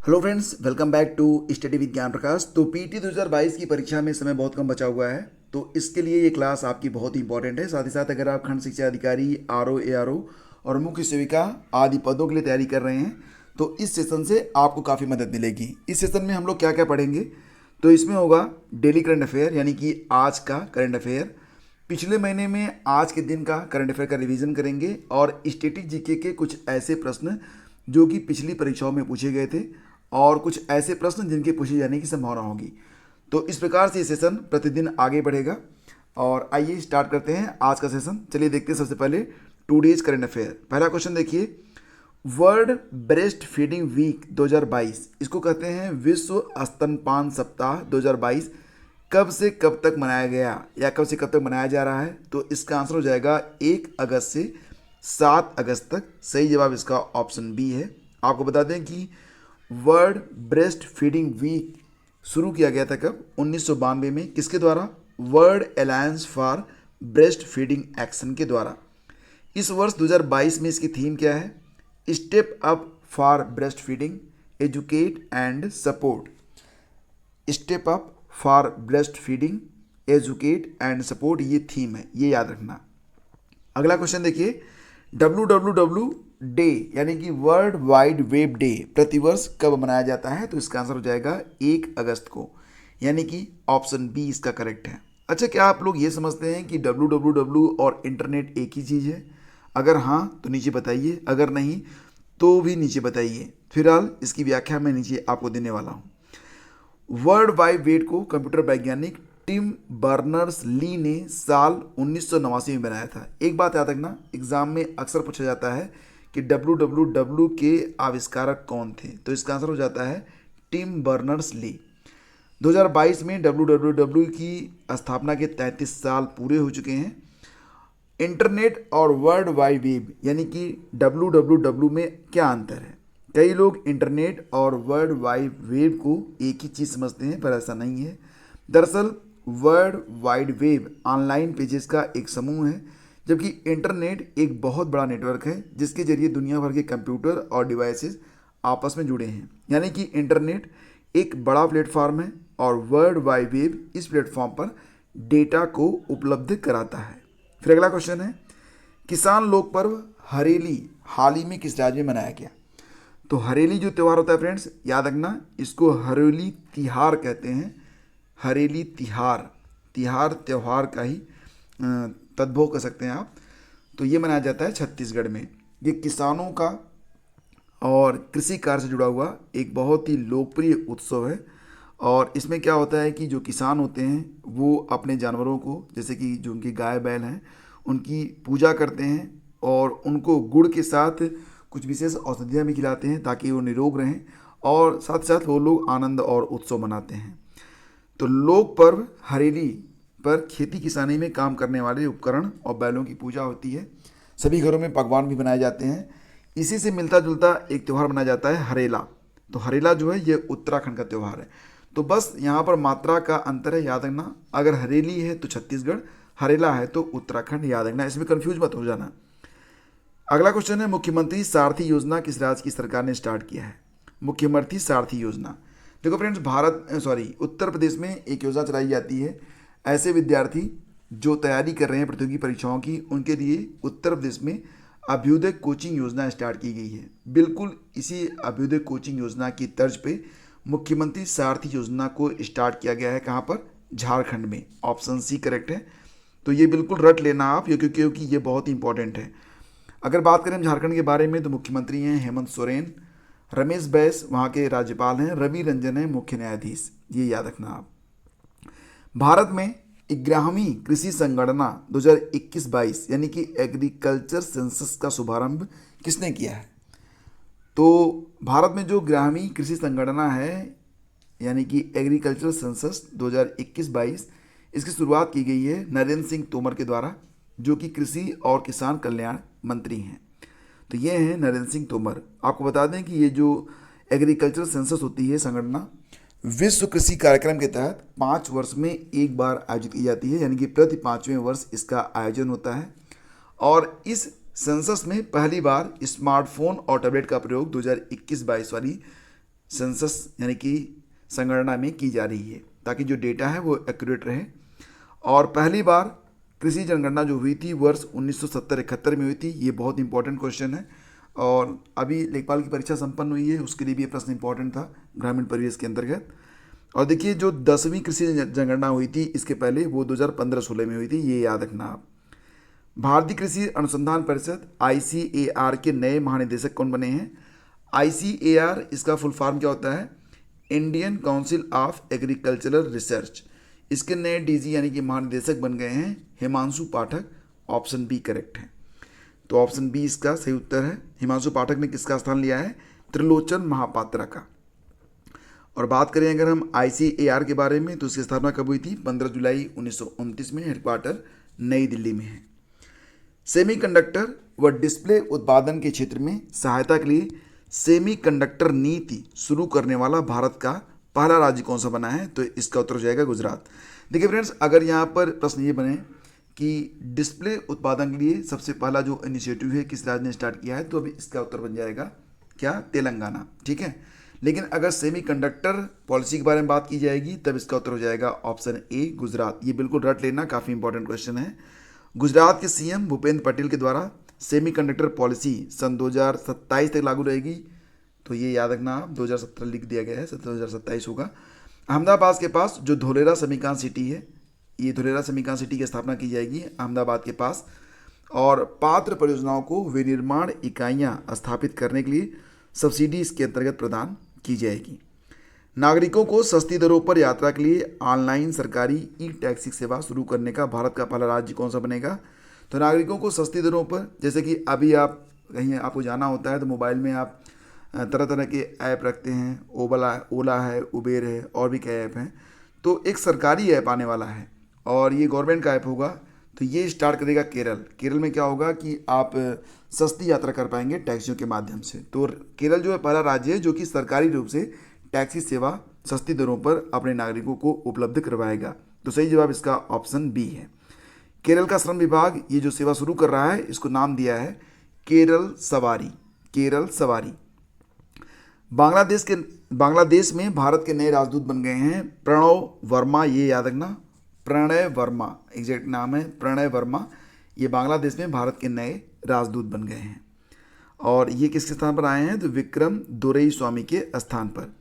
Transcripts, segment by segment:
Hello friends, welcome back to study with Gyan Prakash. तो PT 2022 की परीक्षा में समय बहुत कम बचा हुआ है, तो इसके लिए ये क्लास आपकी बहुत ही इंपॉर्टेंट है। साथ ही साथ अगर आप खंड शिक्षा अधिकारी, आरओ, एआरओ और मुख्य सेविका आदि पदों के लिए तैयारी कर रहे हैं तो इस सेशन से आपको काफ़ी मदद मिलेगी। इस सेशन में हम लोग क्या क्या पढ़ेंगे, तो इसमें होगा डेली करंट अफेयर यानी कि आज का करंट अफेयर, पिछले महीने में आज के दिन का करंट अफेयर का रिवीजन करेंगे और स्टैटिक जीके के कुछ ऐसे प्रश्न जो कि पिछली परीक्षाओं में पूछे गए थे और कुछ ऐसे प्रश्न जिनके पूछे जाने की संभावना होगी। तो इस प्रकार से ये सेशन प्रतिदिन आगे बढ़ेगा। और आइए स्टार्ट करते हैं आज का सेशन। चलिए देखते हैं सबसे पहले टू डेज करंट अफेयर। पहला क्वेश्चन देखिए, वर्ल्ड ब्रेस्ट फीडिंग वीक 2022, इसको कहते हैं विश्व स्तनपान सप्ताह 2022, कब से कब तक मनाया गया या कब से कब तक मनाया जा रहा है? तो इसका आंसर हो जाएगा 1 अगस्त से 7 अगस्त तक। सही जवाब इसका ऑप्शन बी है। आपको बता दें कि वर्ल्ड ब्रेस्ट फीडिंग वीक शुरू किया गया था कब? 1992 में। किसके द्वारा? World alliance for breast feeding action के द्वारा। इस वर्ष 2022 में इसकी थीम क्या है? Step up for breast feeding, educate and support. Step up for breast feeding, educate and support, ये थीम है, ये याद रखना। अगला क्वेश्चन देखिए, WWW डे यानी कि वर्ल्ड वाइड वेब डे प्रतिवर्ष कब मनाया जाता है? तो इसका आंसर हो जाएगा 1 अगस्त को, यानी कि ऑप्शन बी इसका करेक्ट है। अच्छा, क्या आप लोग ये समझते हैं कि WWW और इंटरनेट एक ही चीज़ है? अगर हाँ तो नीचे बताइए, अगर नहीं तो भी नीचे बताइए। फिलहाल इसकी व्याख्या मैं नीचे आपको देने वाला हूँ। वर्ल्ड वाइड वेब को कंप्यूटर वैज्ञानिक टिम बर्नर्स ली ने साल 1989 में बनाया था। एक बात याद रखना, एग्जाम में अक्सर पूछा जाता है कि WWW के आविष्कारक कौन थे? तो इसका आंसर हो जाता है टिम बर्नर्स ली। 2022 में WWW की स्थापना के 33 साल पूरे हो चुके हैं। इंटरनेट और वर्ल्ड वाइड वेब यानी कि WWW में क्या अंतर है? कई लोग इंटरनेट और वर्ल्ड वाइड वेब को एक ही चीज़ समझते हैं, पर ऐसा नहीं है। दरअसल world wide web online pages का एक समूह है, जबकि इंटरनेट एक बहुत बड़ा नेटवर्क है जिसके जरिए दुनिया भर के कंप्यूटर और डिवाइसेस आपस में जुड़े हैं। यानी कि इंटरनेट एक बड़ा प्लेटफॉर्म है और वर्ल्ड वाइड वेब इस प्लेटफॉर्म पर डेटा को उपलब्ध कराता है। फिर अगला क्वेश्चन है, किसान लोक पर्व हरेली हाल ही में किस राज्य में मनाया गया? तो हरेली जो त्यौहार होता है फ्रेंड्स, याद रखना, इसको हरेली तिहार कहते हैं। हरेली तिहार, तिहार त्यौहार का ही तद्भव कर सकते हैं आप। तो ये मनाया जाता है छत्तीसगढ़ में। ये किसानों का और कृषि कार्य से जुड़ा हुआ एक बहुत ही लोकप्रिय उत्सव है। और इसमें क्या होता है कि जो किसान होते हैं वो अपने जानवरों को, जैसे कि जो उनकी गाय बैल हैं, उनकी पूजा करते हैं और उनको गुड़ के साथ कुछ विशेष औषधियाँ भी खिलाते हैं ताकि वो निरोग रहें, और साथ साथ वो लोग आनंद और उत्सव मनाते हैं। तो लोक पर्व हरेली पर खेती किसानी में काम करने वाले उपकरण और बैलों की पूजा होती है। सभी घरों में पकवान भी बनाए जाते हैं। इसी से मिलता जुलता एक त्यौहार मनाया जाता है हरेला। तो हरेला जो है ये उत्तराखंड का त्यौहार है। तो बस यहाँ पर मात्रा का अंतर है, याद रखना। अगर हरेली है तो छत्तीसगढ़, हरेला है तो उत्तराखंड, याद रखना, इसमें कंफ्यूज मत हो जाना। अगला क्वेश्चन है, मुख्यमंत्री सारथी योजना किस राज्य की सरकार ने स्टार्ट किया है? मुख्यमंत्री सारथी योजना, देखो फ्रेंड्स, उत्तर प्रदेश में एक योजना चलाई जाती है। ऐसे विद्यार्थी जो तैयारी कर रहे हैं प्रतियोगी परीक्षाओं की, उनके लिए उत्तर प्रदेश में अभ्युदय कोचिंग योजना स्टार्ट की गई है। बिल्कुल इसी अभ्युदय कोचिंग योजना की तर्ज पे मुख्यमंत्री सारथी योजना को स्टार्ट किया गया है। कहाँ पर? झारखंड में। ऑप्शन सी करेक्ट है। तो ये बिल्कुल रट लेना आप, क्योंकि ये बहुत ही इंपॉर्टेंट है। अगर बात करें झारखंड के बारे में तो मुख्यमंत्री हैं हेमंत सोरेन, रमेश बैस वहाँ के राज्यपाल हैं, रवि रंजन है मुख्य न्यायाधीश, ये याद रखना आप। भारत में 11वीं कृषि संगणना 2021-22 यानी कि एग्रीकल्चर सेंसस का शुभारंभ किसने किया है? तो भारत में जो 11वीं कृषि संगणना है यानी कि एग्रीकल्चर सेंसस 2021-22, इसकी शुरुआत की गई है नरेंद्र सिंह तोमर के द्वारा, जो कि कृषि और किसान कल्याण मंत्री हैं। तो ये हैं नरेंद्र सिंह तोमर। आपको बता दें कि ये जो एग्रीकल्चर सेंसस होती है संगणना, विश्व कृषि कार्यक्रम के तहत 5 वर्ष में एक बार आयोजित की जाती है, यानी कि प्रति 5वें वर्ष इसका आयोजन होता है। और इस सेंसस में पहली बार स्मार्टफोन और टैबलेट का प्रयोग 2021-22 वाली सेंसस यानी कि संगणना में की जा रही है, ताकि जो डेटा है वो एक्यूरेट रहे। और पहली बार कृषि जनगणना जो हुई थी वर्ष 1970-71 में हुई थी। ये बहुत इंपॉर्टेंट क्वेश्चन है, और अभी लेखपाल की परीक्षा संपन्न हुई है, उसके लिए भी ये प्रश्न इंपॉर्टेंट था ग्रामीण परिवेश के अंतर्गत। और देखिए, जो 10वीं कृषि जनगणना हुई थी इसके पहले, वो 2015-16 में हुई थी, ये याद रखना आप। भारतीय कृषि अनुसंधान परिषद ICAR के नए महानिदेशक कौन बने हैं? ICAR, इसका फुल फॉर्म क्या होता है? Indian council of agricultural research. इसके नए DG यानी कि महानिदेशक बन गए हैं हिमांशु पाठक। ऑप्शन बी करेक्ट है। तो ऑप्शन बी इसका सही उत्तर है। हिमांशु पाठक ने किसका स्थान लिया है? त्रिलोचन महापात्रा का। और बात करें अगर हम ICAR के बारे में, तो इसकी स्थापना कब हुई थी? 15 जुलाई 1929 में। हेडक्वार्टर नई दिल्ली में है। सेमीकंडक्टर व डिस्प्ले उत्पादन के क्षेत्र में सहायता के लिए सेमीकंडक्टर नीति शुरू करने वाला भारत का पहला राज्य कौन सा बना है? तो इसका उत्तर हो जाएगा गुजरात। देखिए फ्रेंड्स, अगर यहाँ पर प्रश्न ये बने कि डिस्प्ले उत्पादन के लिए सबसे पहला जो इनिशिएटिव है किस राज्य ने स्टार्ट किया है, तो अभी इसका उत्तर बन जाएगा क्या? तेलंगाना। ठीक है। लेकिन अगर सेमीकंडक्टर पॉलिसी के बारे में बात की जाएगी, तब इसका उत्तर हो जाएगा ऑप्शन ए गुजरात। ये बिल्कुल रट लेना, काफ़ी इंपॉर्टेंट क्वेश्चन है। गुजरात के CM भूपेंद्र पटेल के द्वारा सेमीकंडक्टर पॉलिसी सन 2027 तक लागू रहेगी। तो ये याद रखना आप, 2017 लिख दिया गया है, 2027 होगा। अहमदाबाद के पास जो धोलेरा समीकांत सिटी है, ये धोलेरा समीकांत सिटी की स्थापना की जाएगी अहमदाबाद के पास। और पात्र परियोजनाओं को विनिर्माण इकाइयाँ स्थापित करने के लिए सब्सिडी इसके अंतर्गत प्रदान की जाएगी। नागरिकों को सस्ती दरों पर यात्रा के लिए ऑनलाइन सरकारी टैक्सी सेवा शुरू करने का भारत का पहला राज्य कौन सा बनेगा? तो नागरिकों को सस्ती दरों पर, जैसे कि अभी आप कहीं आपको जाना होता है तो मोबाइल में आप तरह तरह के ऐप रखते हैं, ओला है, उबेर है, और भी कई ऐप हैं। तो एक सरकारी ऐप आने वाला है और ये गवर्नमेंट का ऐप होगा। तो ये स्टार्ट करेगा केरल में। क्या होगा कि आप सस्ती यात्रा कर पाएंगे टैक्सियों के माध्यम से। तो केरल जो है पहला राज्य है जो कि सरकारी रूप से टैक्सी सेवा सस्ती दरों पर अपने नागरिकों को उपलब्ध करवाएगा। तो सही जवाब इसका ऑप्शन बी है। केरल का श्रम विभाग ये जो सेवा शुरू कर रहा है, इसको नाम दिया है केरल सवारी। बांग्लादेश में भारत के नए राजदूत बन गए हैं प्रणव वर्मा। ये याद रखना, प्रणय वर्मा, एग्जैक्ट नाम है प्रणय वर्मा। ये बांग्लादेश में भारत के नए राजदूत बन गए हैं। और ये किसके स्थान पर आए हैं? तो विक्रम दोरईस्वामी के स्थान पर।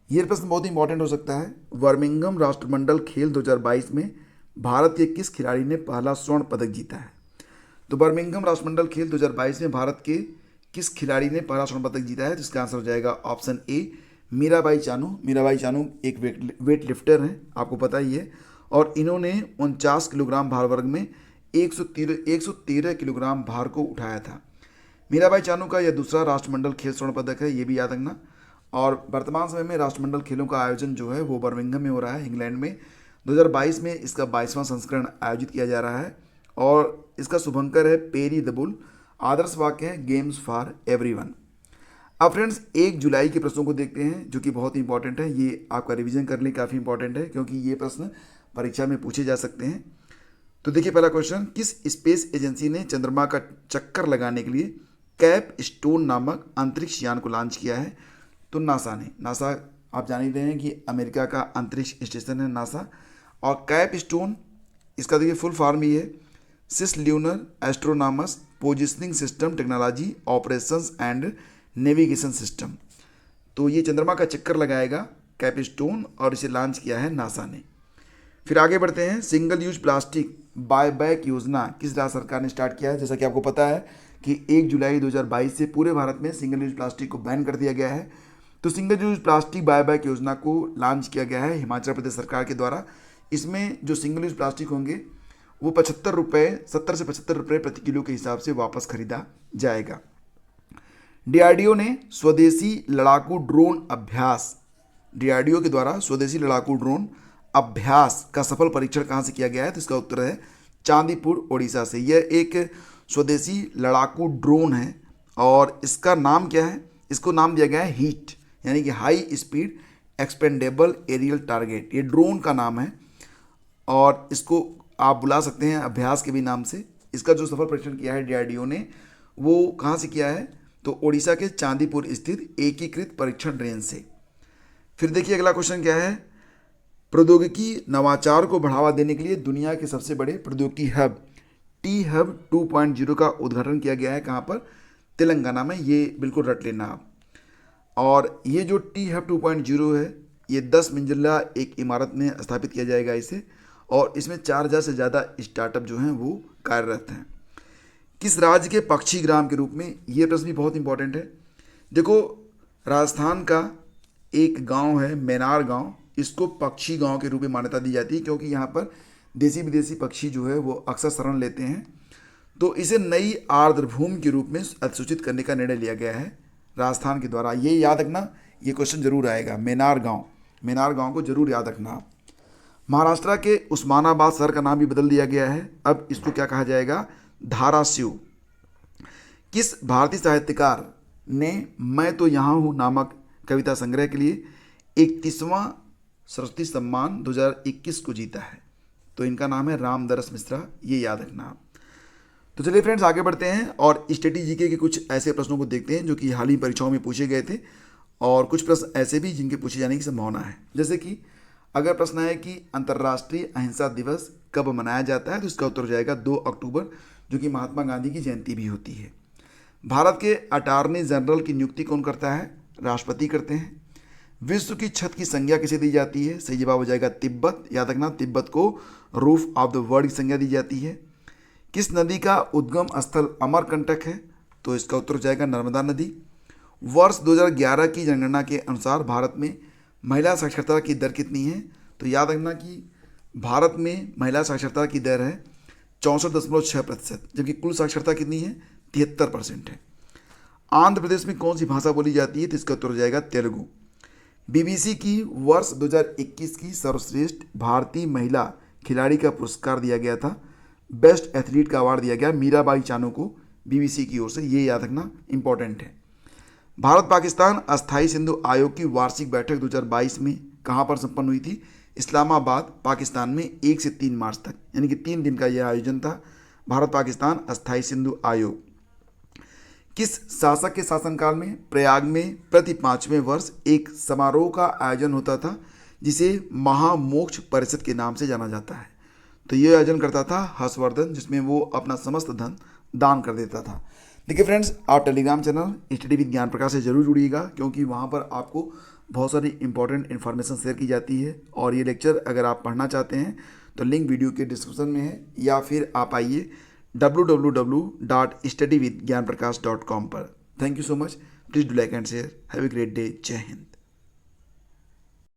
यह प्रश्न बहुत इंपॉर्टेंट हो सकता है। बर्मिंघम राष्ट्रमंडल खेल 2022 में भारत के किस खिलाड़ी ने पहला स्वर्ण पदक जीता है? तो बर्मिंघम राष्ट्रमंडल खेल 2022 में भारत के किस खिलाड़ी ने पहला स्वर्ण पदक जीता है? तो इसका आंसर हो जाएगा ऑप्शन ए मीराबाई चानू एक वेट लिफ्टर हैं, आपको पता ही है। और इन्होंने 49 किलोग्राम भार वर्ग में 113 किलोग्राम भार को उठाया था। मीराबाई चानू का यह दूसरा राष्ट्रमंडल खेल स्वर्ण पदक है, ये भी याद रखना। और वर्तमान समय में राष्ट्रमंडल खेलों का आयोजन जो है वो बर्मिंघम में हो रहा है, इंग्लैंड में। 2022 में इसका 22वां संस्करण आयोजित किया जा रहा है और इसका शुभंकर है पेरी द बुल। आदर्श वाक्य है गेम्स फॉर एवरीवन। अब फ्रेंड्स 1 जुलाई के प्रश्नों को देखते हैं जो कि बहुत इंपॉर्टेंट है। ये आपका रिवीजन करने काफ़ी इंपॉर्टेंट है क्योंकि ये प्रश्न परीक्षा में पूछे जा सकते हैं। तो देखिए पहला क्वेश्चन, किस स्पेस एजेंसी ने चंद्रमा का चक्कर लगाने के लिए कैप स्टोन नामक अंतरिक्ष यान को लॉन्च किया है? तो नासा ने। नासा आप जान ही रहे हैं कि अमेरिका का अंतरिक्ष स्टेशन है नासा। और कैप स्टोन, इसका देखिए फुल फॉर्म ही है cislunar autonomous positioning system technology operations and navigation system. तो ये चंद्रमा का चक्कर लगाएगा कैप स्टोन और इसे लॉन्च किया है नासा ने। फिर आगे बढ़ते हैं, सिंगल यूज प्लास्टिक बायबैक योजना किस राज्य सरकार ने स्टार्ट किया है? जैसा कि आपको पता है कि 1 जुलाई 2022 से पूरे भारत में सिंगल यूज प्लास्टिक को बैन कर दिया गया है। तो सिंगल यूज प्लास्टिक बायबैक योजना को लॉन्च किया गया है हिमाचल प्रदेश सरकार के द्वारा। इसमें जो सिंगल यूज प्लास्टिक होंगे वो 75 रुपये, 70 से 75 रुपये प्रति किलो के हिसाब से वापस खरीदा जाएगा। DRDO ने स्वदेशी लड़ाकू ड्रोन अभ्यास, DRDO के द्वारा स्वदेशी लड़ाकू ड्रोन अभ्यास का सफल परीक्षण कहाँ से किया गया है? तो इसका उत्तर है चांदीपुर ओडिशा से। यह एक स्वदेशी लड़ाकू ड्रोन है और इसका नाम क्या है? इसको नाम दिया गया है हीट, यानी कि high speed expendable aerial target. ये ड्रोन का नाम है और इसको आप बुला सकते हैं अभ्यास के भी नाम से। इसका जो सफल परीक्षण किया है DRDO ने वो कहाँ से किया है? तो ओडिशा के चांदीपुर स्थित एकीकृत परीक्षण रेंज से। फिर देखिए अगला क्वेश्चन क्या है, प्रौद्योगिकी नवाचार को बढ़ावा देने के लिए दुनिया के सबसे बड़े प्रौद्योगिकी हब टी हब 2.0 का उद्घाटन किया गया है। कहाँ पर? तेलंगाना में। ये बिल्कुल रट लेना आप। और ये जो टी हब 2.0 है, ये 10 मंजिला एक इमारत में स्थापित किया जाएगा इसे, और इसमें 4000 से ज़्यादा स्टार्टअप जो हैं वो कार्यरत हैं। किस राज्य के पक्षी ग्राम के रूप में? ये प्रश्न भी बहुत इंपॉर्टेंट है। देखो, राजस्थान का एक गांव है मैनार गांव, इसको पक्षी गांव के रूप में मान्यता दी जाती है क्योंकि यहाँ पर देसी विदेशी पक्षी जो है वो अक्सर शरण लेते हैं। तो इसे नई आर्द्रभूमि के रूप में अधिसूचित करने का निर्णय लिया गया है राजस्थान के द्वारा। ये याद रखना, ये क्वेश्चन जरूर आएगा। मैनार गांव को जरूर याद रखना। महाराष्ट्र के उस्मानाबाद शहर का नाम भी बदल दिया गया है, अब इसको क्या कहा जाएगा? धाराशिव। किस भारतीय साहित्यकार ने मैं तो यहाँ हूँ नामक कविता संग्रह के लिए 31वां सरस्वती सम्मान 2021 को जीता है? तो इनका नाम है रामदरस मिश्रा, ये याद रखना आप। तो चलिए फ्रेंड्स, आगे बढ़ते हैं और स्टडी जीके के कुछ ऐसे प्रश्नों को देखते हैं जो कि हाल ही परीक्षाओं में पूछे गए थे, और कुछ प्रश्न ऐसे भी जिनके पूछे जाने की संभावना है। जैसे कि अगर प्रश्न है कि अंतर्राष्ट्रीय अहिंसा दिवस कब मनाया जाता है, तो इसका उत्तर हो जाएगा 2 अक्टूबर, जो कि महात्मा गांधी की जयंती भी होती है। भारत के अटॉर्नी जनरल की नियुक्ति कौन करता है? राष्ट्रपति करते हैं। विश्व की छत की संज्ञा किसे दी जाती है? सही जवाब हो जाएगा तिब्बत। याद रखना, तिब्बत को रूफ ऑफ द वर्ल्ड की संज्ञा दी जाती है। किस नदी का उद्गम स्थल अमरकंटक है? तो इसका उत्तर हो जाएगा नर्मदा नदी। वर्ष 2011 की जनगणना के अनुसार भारत में महिला साक्षरता की दर कितनी है? तो याद रखना कि भारत में महिला साक्षरता की दर है 64.6%, जबकि कुल साक्षरता कितनी है? 73% है। आंध्र प्रदेश में कौन सी भाषा बोली जाती है? तो इसका उत्तर हो जाएगा तेलुगु। बीबीसी की वर्ष 2021 की सर्वश्रेष्ठ भारतीय महिला खिलाड़ी का पुरस्कार दिया गया था। बेस्ट एथलीट का अवार्ड दिया गया मीराबाई चानू को बीबीसी की ओर से, ये याद रखना इंपॉर्टेंट है। भारत पाकिस्तान अस्थायी सिंधु आयोग की वार्षिक बैठक 2022 में कहाँ पर संपन्न हुई थी? इस्लामाबाद, पाकिस्तान में 1 से 3 मार्च तक, यानी कि 3 दिन का यह आयोजन था, भारत पाकिस्तान अस्थायी सिंधु आयोग। किस शासक के शासनकाल में प्रयाग में प्रति 5वें वर्ष एक समारोह का आयोजन होता था जिसे महामोक्ष परिषद के नाम से जाना जाता है? तो ये आयोजन करता था हर्षवर्धन, जिसमें वो अपना समस्त धन दान कर देता था। देखिए फ्रेंड्स, आप Telegram channel study with Gyan प्रकाश से जरूर जुड़िएगा, क्योंकि वहाँ पर आपको बहुत सारी इंपॉर्टेंट इन्फॉर्मेशन शेयर की जाती है। और ये लेक्चर अगर आप पढ़ना चाहते हैं तो लिंक वीडियो के डिस्क्रिप्शन में है, या फिर आप आइए www.studywithgyanprakash.com पर। Thank you so much. Please do like and share. Have a great day. जय हिंद।